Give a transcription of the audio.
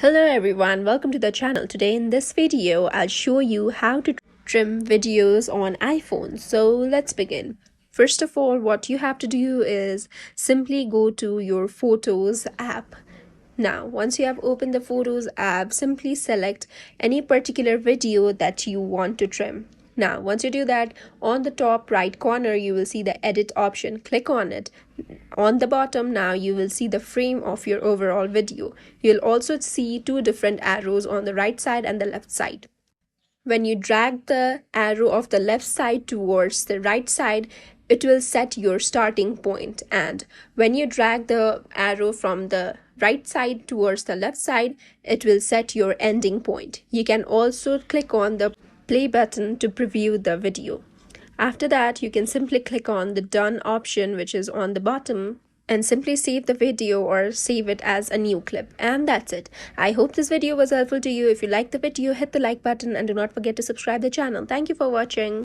Hello everyone, welcome to the channel. Today in this video, I'll show you how to trim videos on iPhone. So let's begin. First of all, what you have to do is simply go to your Photos app. Now, once you have opened the Photos app, simply select any particular video that you want to trim. Now, once you do that, on the top right corner, you will see the edit option. Click on it. On the bottom, now you will see the frame of your overall video. You'll also see two different arrows on the right side and the left side. When you drag the arrow of the left side towards the right side, it will set your starting point. And when you drag the arrow from the right side towards the left side, it will set your ending point. You can also click on the play button to preview the video. After that, you can simply click on the done option, which is on the bottom, and simply save the video or save it as a new clip. And that's it. I hope this video was helpful to you. If you liked the video, hit the like button and do not forget to subscribe the channel. Thank you for watching.